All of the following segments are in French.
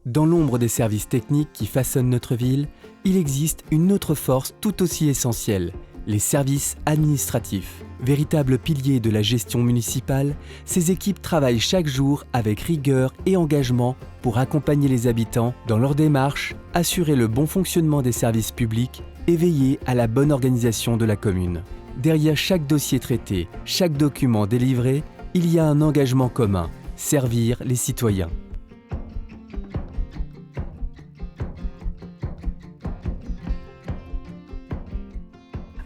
Dans l'ombre des services techniques qui façonnent notre ville, il existe une autre force tout aussi essentielle, les services administratifs. Véritables piliers de la gestion municipale, ces équipes travaillent chaque jour avec rigueur et engagement pour accompagner les habitants dans leur démarche, assurer le bon fonctionnement des services publics et veiller à la bonne organisation de la commune. Derrière chaque dossier traité, chaque document délivré, il y a un engagement commun, servir les citoyens.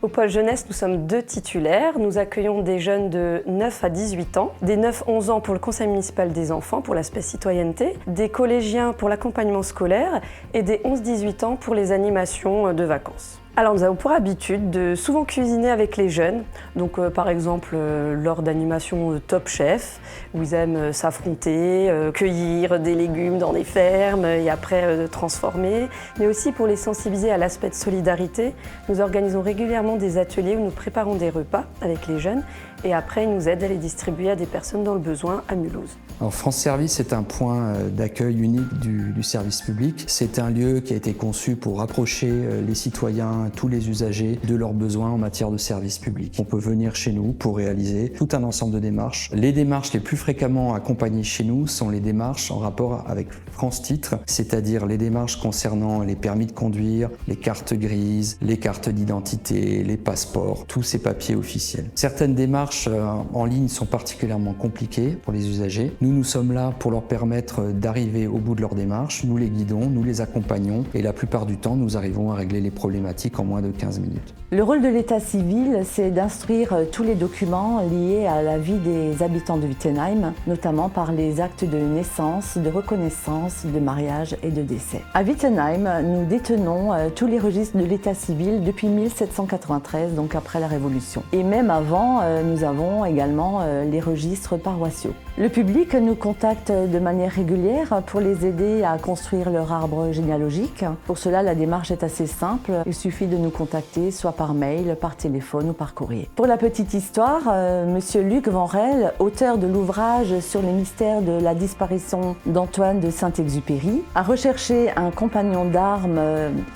Au pôle jeunesse, nous sommes 2 titulaires. Nous accueillons des jeunes de 9 à 18 ans, des 9-11 ans pour le conseil municipal des enfants pour l'aspect citoyenneté, des collégiens pour l'accompagnement scolaire et des 11-18 ans pour les animations de vacances. Alors nous avons pour habitude de souvent cuisiner avec les jeunes, donc par exemple lors d'animations Top Chef, où ils aiment s'affronter, cueillir des légumes dans des fermes et après transformer, mais aussi pour les sensibiliser à l'aspect de solidarité. Nous organisons régulièrement des ateliers où nous préparons des repas avec les jeunes et après ils nous aident à les distribuer à des personnes dans le besoin à Mulhouse. Alors, France Service est un point d'accueil unique du service public. C'est un lieu qui a été conçu pour rapprocher les citoyens, tous les usagers de leurs besoins en matière de service public. On peut venir chez nous pour réaliser tout un ensemble de démarches. Les démarches les plus fréquemment accompagnées chez nous sont les démarches en rapport avec France Titres, c'est-à-dire les démarches concernant les permis de conduire, les cartes grises, les cartes d'identité, les passeports, tous ces papiers officiels. Certaines démarches en ligne sont particulièrement compliquées pour les usagers. Nous sommes là pour leur permettre d'arriver au bout de leur démarche. Nous les guidons, nous les accompagnons et la plupart du temps, nous arrivons à régler les problématiques en moins de 15 minutes. Le rôle de l'état civil, c'est d'instruire tous les documents liés à la vie des habitants de Wittenheim, notamment par les actes de naissance, de reconnaissance, de mariage et de décès. À Wittenheim, nous détenons tous les registres de l'état civil depuis 1793, donc après la Révolution. Et même avant, nous avons également les registres paroissiaux. Le public nous contacte de manière régulière pour les aider à construire leur arbre généalogique. Pour cela, la démarche est assez simple. Il suffit de nous contacter soit par mail, par téléphone ou par courrier. Pour la petite histoire, Monsieur Luc Van Rel, auteur de l'ouvrage sur les mystères de la disparition d'Antoine de Saint-Exupéry, a recherché un compagnon d'armes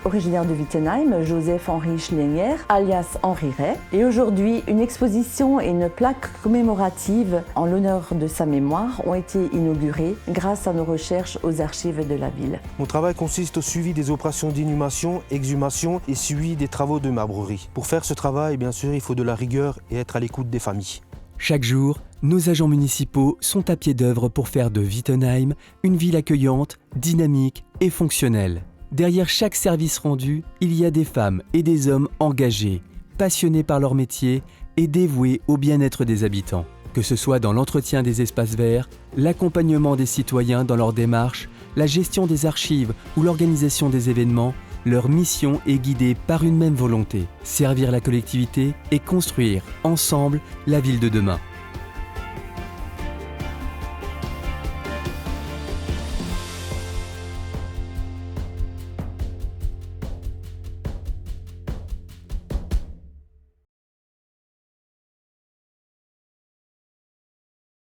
originaire de Wittenheim, Joseph-Henri Schlenger, alias Henri Ray. Et aujourd'hui, une exposition et une plaque commémorative en l'honneur de sa mémoire ont été inaugurées grâce à nos recherches aux archives de la ville. Mon travail consiste au suivi des opérations d'inhumation, exhumation et suivi des travaux de marbrerie. Pour faire ce travail, bien sûr, il faut de la rigueur et être à l'écoute des familles. Chaque jour, nos agents municipaux sont à pied d'œuvre pour faire de Wittenheim une ville accueillante, dynamique et fonctionnelle. Derrière chaque service rendu, il y a des femmes et des hommes engagés, passionnés par leur métier et dévoués au bien-être des habitants. Que ce soit dans l'entretien des espaces verts, l'accompagnement des citoyens dans leurs démarches, la gestion des archives ou l'organisation des événements, leur mission est guidée par une même volonté, servir la collectivité et construire ensemble la ville de demain.